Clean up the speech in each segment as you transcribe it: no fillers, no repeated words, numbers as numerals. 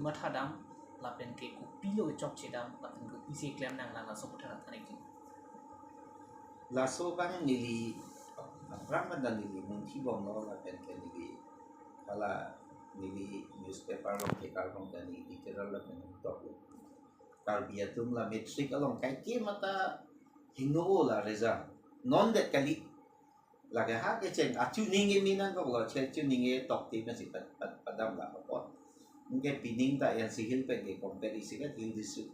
Mathadam lapen ke ku pilo chok chedam lapen ku isi klem nang la so puthara thani ki Lasso bang nili ramen dan nili mungki bom no la pen ke nili kala nili newspaper lo ke kalong dan nili kira la pen tok Karbi Anglong la metrik along kai ke mata hingo la reza non det kali la ke ha ke chen achu ninge minan ko lo chen chu ninge tok ti men si padam la ko mungkin pining tak yang sihil pen ke kompetisi kan hil disu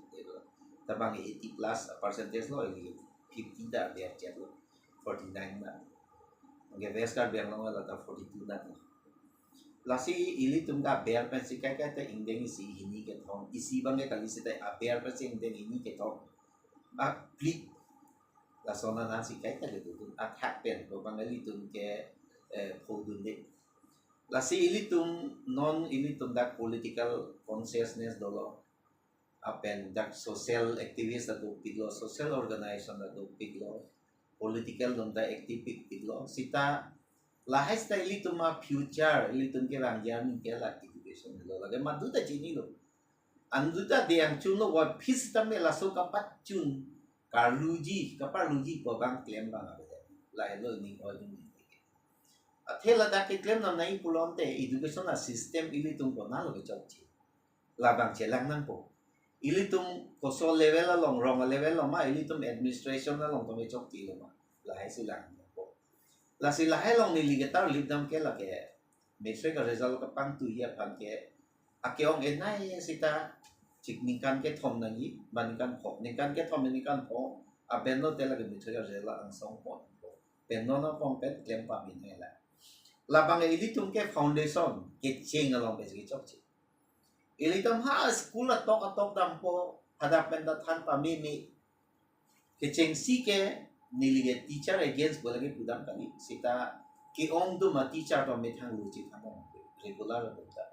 tabang 80 plus percentage lo ini 50 dah dia chat lo 49 na mungkin Veskar biar lo la ta 42 na lasi ili tum ka bear pen si kai ta indeng si hini ke thong isi bang ke kali si ta bear pen si indeng ini ke thong a plik la sona na si kai ta ke tu attack pen ko bang ili tum ke phodun de lasi ili tum non ili tum dak political consciousness dolo apen dak social activist atau piglo social organization atau piglo political dum da activist piglo sita lahai sta ili tum ma future ili tum ke rangyan ke la education lo lage madu ta chini lo andu ta de ang chun lo wat phis ta me la so ka pat chun karluji ka parluji ko bang claim bang ade la lo ni ko ni athela da ke claim na nai pulon te education system ili tum ko na lo ke chok chi la bang chelang nang po ili tum koso level along wrong level lo ma ili tum administration along to me chok ti lo ma la hai su lang po la si la hai long ni ligatar libdam ke la ke metric result ka pang tu ya pan ke akeong enai sita chik ningkan ke thom na ni ban kan phok ningkan ke thom ni kan pho a ben no te la ke metric result ang song po ben no no pong pet klem pa min la labang ili tum ke foundation ke ching along be chok chi ili tum ha school atok dam po hadap pen da than pa mi ke ching si ke nilige teacher against bolage pudam kali sita ke ong du ma teacher to me thang lu chi thang regular da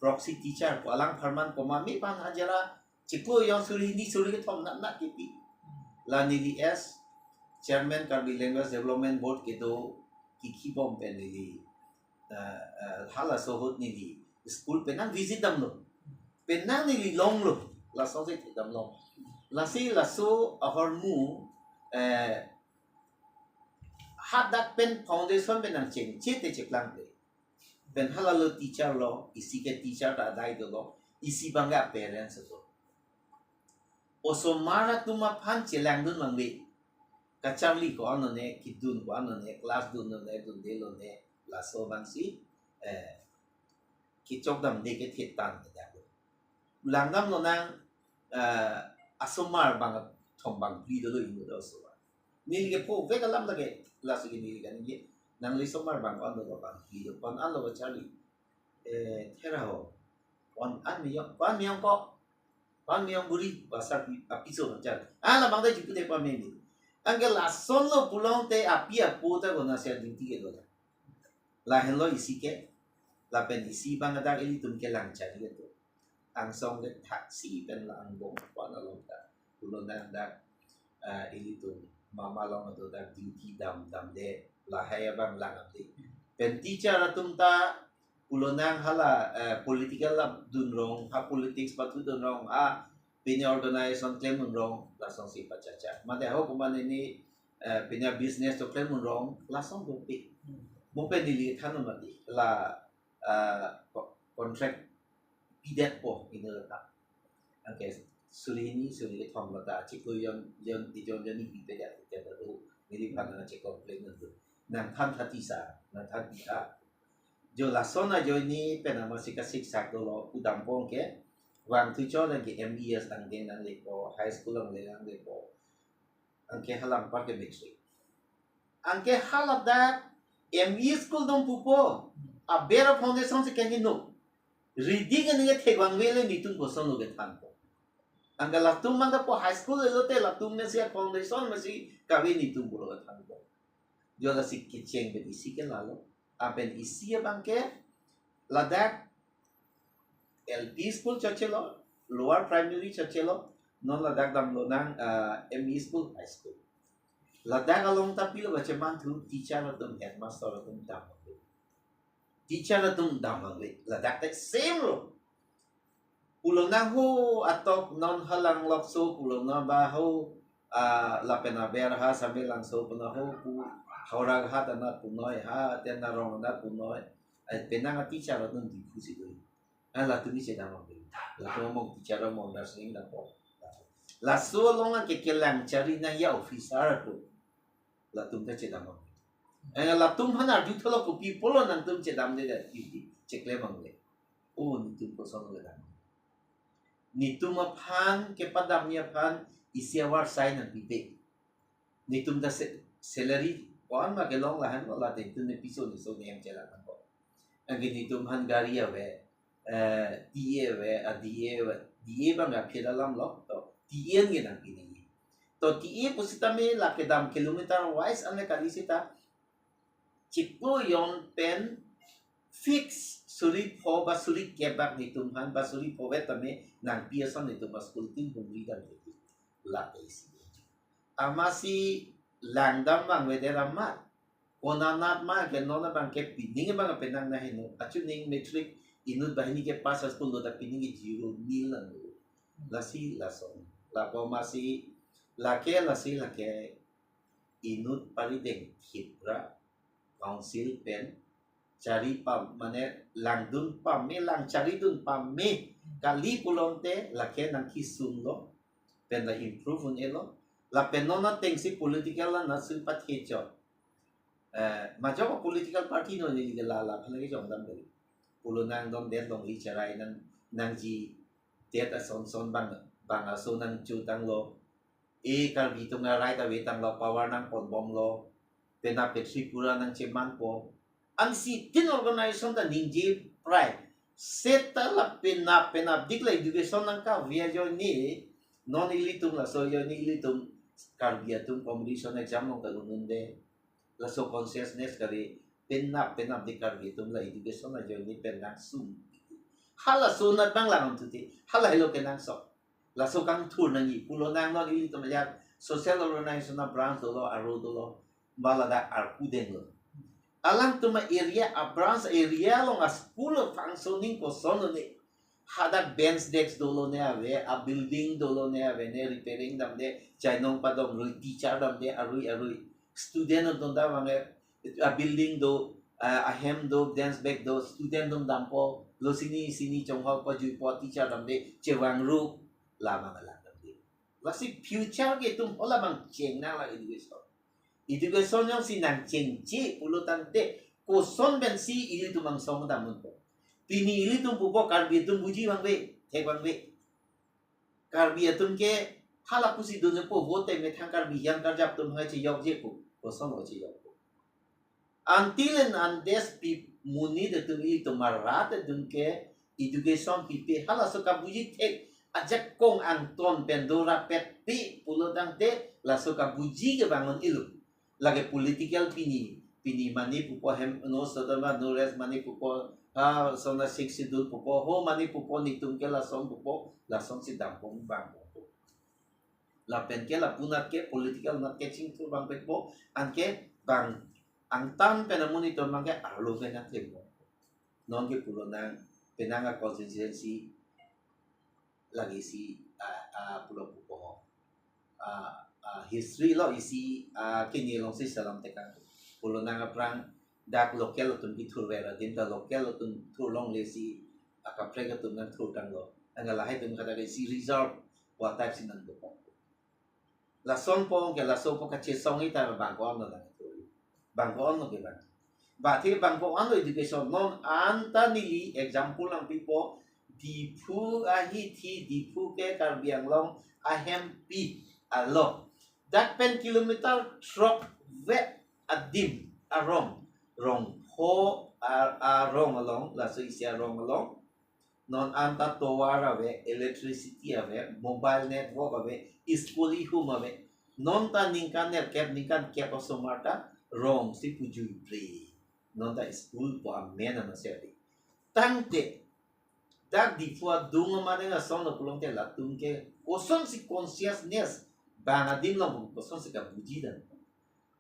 proxy teacher ko alang farman ko mami pan hajara chipo yang suri ni suri ke thom na ki pi la ni s chairman Karbi language development board ke do ki bom pen ni hala sohot ni school penang visit dam lo penang ni long lo la so se dam lo la si la so ahormu hadak pen foundation penang cheng chete cheklang le ben hala lo teacher lo isi ke teacher ta dai do lo isi bangga parents to oso mara tuma phan chelang dun mangwe kacharli ko ano ne kidun ko ano ne class dun no ne dun de lo ne la so bang si kichok dam de ke thit tan da ko lang dam no nang asomar bang thom bang pi do inu do so ni ke po ve ka lam la ke la so ni ga ni nang li somar bang on do bang pi do kon an lo chali thera ho on an mi yong ko pan mi yong buri basa api so chal la bang da ji pu de pa me ni angel la son lo pulong te api apu ta ko na sia duty ke do la hello isi ke la pen isi bang ada ili tum ke lang chali ke to ang song ke taxi pen la ang bong pa na lo ta pulong da ili tum mama long to da duty dam de la hai bang lang ati pen teacher atum ta pulong hala political la dun rong ha politics patu dun rong pinya organization claim rong la song si pa cha ma de ho ko man ni pinya business to claim rong la song do pi mo pe dili than ma di la contract pidet po ina ta okay suri ke thom la ta chi ko yon ti jon ni pi pe ya ke da do ni di phan na che complain na nang than thati sa nang than ti ta jo la sona jo ni pe na ma si ka sik sak do lo udam pong ke wang tu cho na ke MES ang den ang le po high school ang le ang le po ang ke halang pa ke metric ang ke halap da ME school dong pupo a better foundation se kan no reading and get thegwang wele ni tun ko sono ge than po ang la tum mang da po high school lo te la tum me se foundation me si ka we ni tum ko ge than po jo la sik ki cheng be isi ke la lo a ben isi bang ke la da LP school chachelo lower primary chachelo non la da dam lo nang ME school high school la da along ta pilo ba cheman thu teacher tum headmaster tum dam teacher tum dam le la da same lo pulau na ho atok non halang lokso pulau na ba ho lapena berha sambil langso puna ho pu haurag ha tanat punoi ha tena rong na punoi penang ati cara nun difusi tu la tu ni sedang mau la tu mau bicara mau nursing na po la so longa ke kelang cari na ya officer tu la tu ta sedang mau la tu hana du tholo ko pi polo nang tu sedang de cekle mang le oh ni tu ko song le ni tu ma phan ke padam ya phan isiawar sai nang pipe ni tu da salary wan ma ke long la han la te tu ne piso ni so ne am chala kan ko ang ni tu han gari ya we DA we a DA bang ga phela lam lo to DA nge nang pini to DA pusita me la ke dam kilometer wise ane kali sita chipo yon pen fix suri pho ba suri ke bak ni tum han ba suri pho we tame nang pia son ni tum school tin hungri dan la pe si amasi langdam bang we de ramat onanat ma ke nona bang ke pining bang penang na hinu achuning metric inut bahini ke pas school lo da pining zero nil na lasi lason la po masi la ke inut parideng hitra council pen cari pam mane langdun pam me lang cari dun pam me kali pulonte la ke nang kisum lo pen la improve un elo la penona tengsi political la na supat hecho majo political party no ni la phalagi jong dam de pulunang don den dong li charai nang ji tet a son bang a so nang chu tanglo Karbi tunga rai ta we tanglo power nang pon bom lo pena petri pura nang cheman po ang si tin organization ta ningji pride seta la pena dikla education nang ka via jo ni non ilitum la so yo ni ilitum Karbi atum competition exam nong ta lunde la so consciousness kari pena di Karbi tum la education la jo ni penang sum hala so na bang la tu ti hala helo kenang so la so kang thur nang i pulo nang non ilitum ya social organization na branch lo aro lo balada arpuden lo alang tuma area a branch area long a school functioning ko sono ni hada bench desk dolo ne ave a building dolo ne ave ne repairing dam de chainong padom rui teacher dam de arui student don da wange a building do a hem do dance back do student dom dam po lo sini chong ho pa ju po teacher dam de chewang ru la ma la dam de la si future ke tum ola bang cheng na la education yang sinang cengci pulutan te koson ben si ili tumang song damun po pini ili tum pupo Karbi tum buji bang we te bang we Karbi tum ke hala pusi dun po vote me thang Karbi yang karjap tum ha chi yok je po koson o chi yok po until and unless pi muni de tum ili tum marat dun ke education pi hala so ka buji te ajak kong ang ton pendora pet pi pulutan te la so ka buji ke bangun ilu lagi political pini mani pupo hem no sadama no res mani pupo sona sexy dul pupo ho mani pupo ni tumke la son si dampong bang pupo la pen ke la punat ke political nat ke ching tu bang pupo anke bang ang tan penamuni to mangke arlo ke nat ke non ke pulo nang penanga constituency lagi si pulo pupo history lo isi kini Longsing salam tekan pulo nang aprang dak local tun bitur vera din da local tun long lesi akapre ka tun nang tanglo ang lahi tun kata si reserve wa type sinan do la son pong ke la so po ka che song ita bangko no nang bangko no ke ba thi bangko ano education non anta nili example lang pipo dipu ahiti dipu ke Karbi Anglong ahem pi alo dak pen kilometer truck ve adim arom rong ho arong along la so isia rong along non anta towara ve electricity ave mobile network ave iskoli hum ave non ta ningkan kep so marta rong si puju pre non ta school po amena na seri tangte dak di fua dunga mane na son no pulong te latum ke oson si consciousness banga dim lo oson si ka buji dan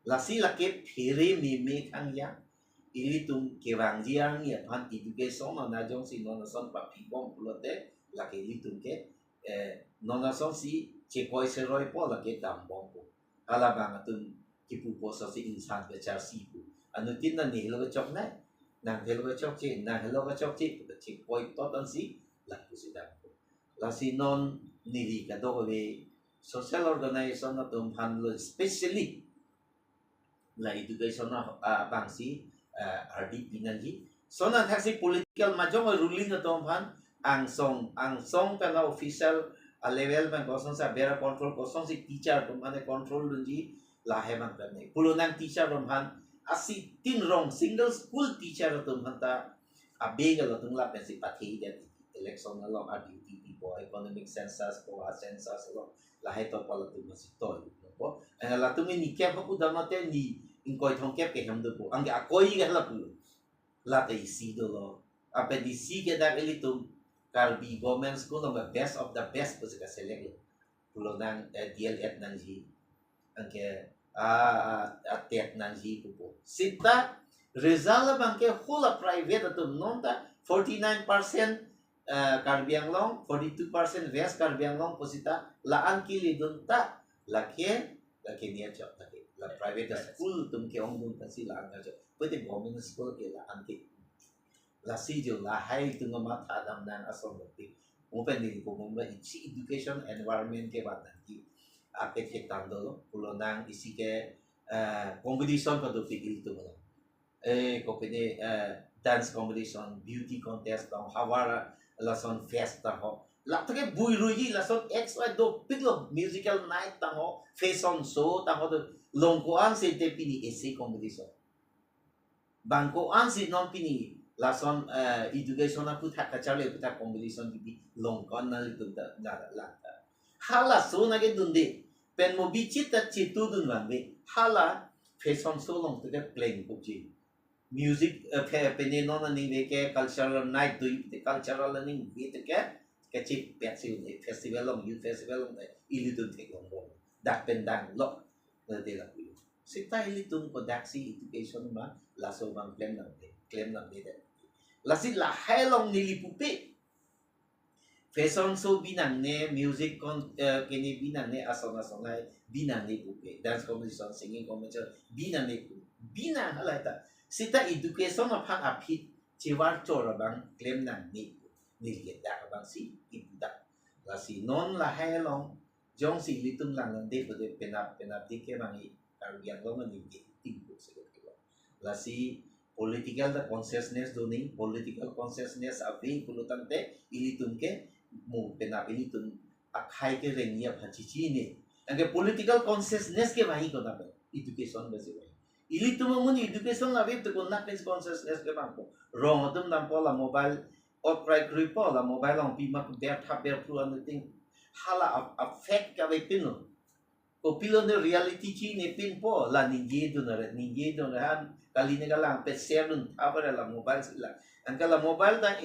la si la ke phere me kang ya ili tum ke wang jiang ya pan education na jong si non son pa pi bom pulote laki litum ke nona song si cekoi seroi po laki dambong po hala bang atun kipu po so si insan ke char si pu anu tin na ni lo chok na nang helo chok chi nang helo chok chi cekoi to tan si laku si dam po la si non nili ka do we social organization na tum han lo especially la education na bang si RDP na ji so na taxi political majong ruling na tum han ang song kana official level man kosong sa bera control kosong si teacher tum ane control lunji lahe man kane pulunang teacher tum han asi tin rong single school teacher tum han ta abega lo tum la pensi pathi de election na lo RDP po economic census po census lo lahe to pala tum si to po ang la tum ni kya ko damate ni ingkoi thong kya ke ham do po ang akoi ga la pu la te si do lo apa di si ke da eli tum Karbi government school ng best of the best po sila select pulo ng DLED ng G angke atet ng G po sita Rizal bangke whole private ato nonta 49% Karbi Anglong 42% West Karbi Anglong po sita laan kili dunta laki niya chok la private school tum ke ong dun kasi laan ka chok pwede government school ke laan ke la si jo la hai tu ngama thadam nang asom ti open ni ko mo ichi education environment ke bat ki ake ke tando pulo nang isi ke competition ka do pigil tu mo ko pene dance competition beauty contest tong hawara la son festa ho la to ke bui ruji la son extra do piglo musical night tang ho fashion show tang ho longko an se te pini essay competition bangko an se non pini lason education na puta kachale puta competition di longkon na litum da la hala so na ge dunde pen mo bichit ta chitu dun wange hala fashion so long to get playing pubji music pene no na ni ke cultural night do cultural learning with ke chip festival long youth festival long ilitum te long dak pendang lo de la pu sita ilitum ko daksi education ma laso bang claim na de lasi la helong nilipupi fashion show binang ne music kini binang ne asong nai binang ne pupi dance competition singing competition binang ne binang halai ta sita education of hang aphit chiwar chora bang claim nang ni nilget da bang si ipda lasi non la helong jong si litum lang de de penap dike bangi Karbi Anglong ni tingku segala lasi political the consciousness doning political consciousness api pulutante ilitum ke mu penapili tun akhai ke renia phachichi ne angke political consciousness ke bahi ko na education base bahi ilitum mun education na be to na consciousness ke bangko wrong tum nam pola mobile oprai gripo la mobile on pi mak ber thap ber pru an thing hala affect ka be pino ko pilon de reality chi ne pin po la ninje do na han kali ni kalang pet share dun apa la mobile sila ang kala mobile da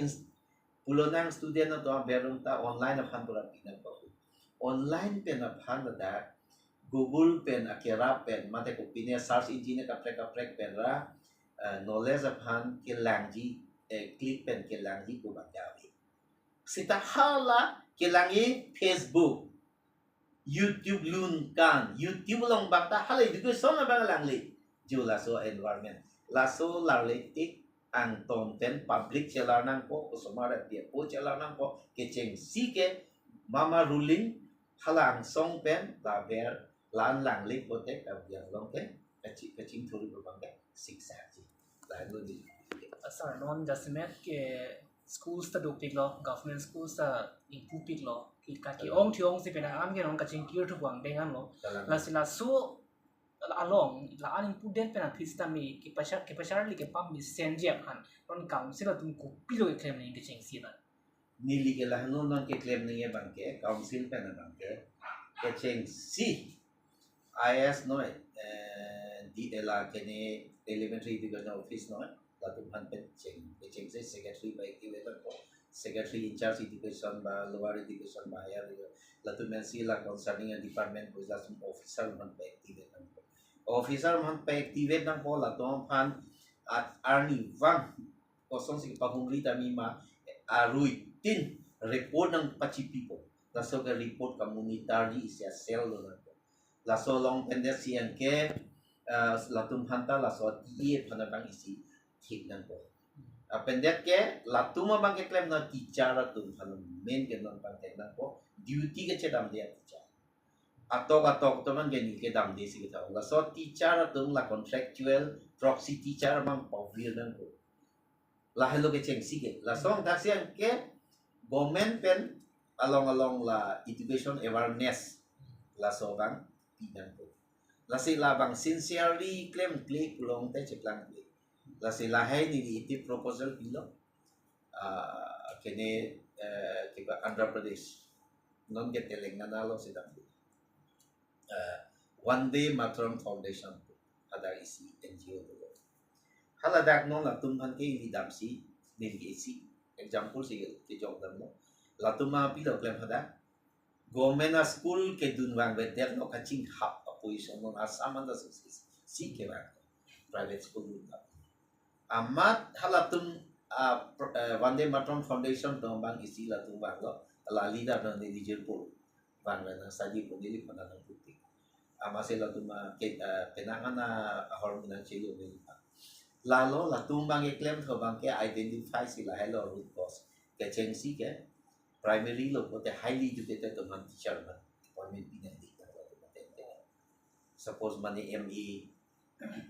pulo nang student na to berong ta online na phan pura pinan ko online pen na phan da google pen akera pen mate ko pine search engine ka prek pen ra knowledge of han ke langji click pen ke langji ko bangawi sita hala ke langi facebook YouTube lun kan YouTube long bakta hala education na bang langli jo laso environment laso larletik ang tonten public chelar nang po kusumara dia po chelar nang po kecheng sike mama ruling halang song pen la ber lan lang lik po te ka biang long ke kaching thuri ko bang siksa ji la lo di asar non jasmet ke schools ta dopik lo government schools ta impupik lo ki ong thiong si pena am ke non kaching kier thu wang dengan lo la sila so along la aning puden pena pista mi ki pasar li ke pam mi senje han non council tum ko pilo ke claim ni ke ching si na nili ke la non non ke claim ni bang ke council pena bang ke cheng si is no di la ke ne elementary education office no la tum han pe cheng se secretary by ki le ko secretary in charge education ba lower education ba higher la tum si la concerning department ko just officer man pe activate officer man pe activate nang po la tum han at arni wang kosong si pahungri tami ma arui tin report ng pachipipo laso ka report community isya sel lo na laso long pendesian ke latum hanta laso tie panabang isi thik nan ko pendek ke latuma bang ke claim na teacher atum halam main ke non pantek na ko duty ke chedam dia teacher atok to man geni ke dam desi kita laso teacher atum la contractual proxy teacher mang pavir nan ko la hello ke cheng sige laso taksian ke government pen along la education awareness la sobang pinang ko la sila bang sincerely claim play kulong te cheplang play la sila hay ni iti proposal pilo kene kiba Andhra Pradesh non get Telangana lo sidang one day Matram Foundation ada isi NGO lo hala dak non la tumhan ke lidam si nilgi isi example sih ke jog dam no latuma pilo klem hada government school ke dunwang bedek no kaching hap position no asam anda sukses si ke ba private school amat halatum Vande Mataram Foundation to bang isi latum bang lo la leader no ni dijemput bang na saji pun dili panang putih amase latuma ke penangan hormona cilo ni lalo latum bang claim to bang ke identify sila hello root cause ke cheng si ke primary lo ko te highly educated to man teacher man appointment pinandi ka to matente suppose mani MA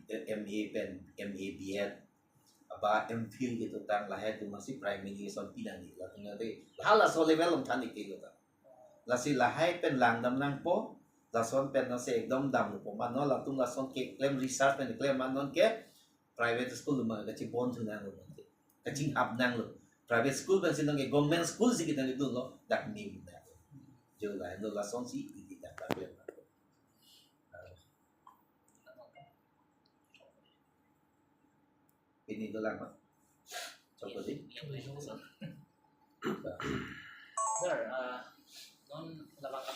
pen MA BEd aba MPhil gitu tang lahe tu masih primary son pinandi la tinggal de hala so level om tani ke lo ta la si lahe pen lang dam nang po la son pen no se ekdom dam po man no la tung la son ke claim research pen claim man non ke private school ma ka chi bon tu nang lo ka chi up nang lo private school ben sinong ke government school si kita gitu lo dak mi na jo la no la son si iti dak la be ini to lang ma coba di Sir, non labang kapar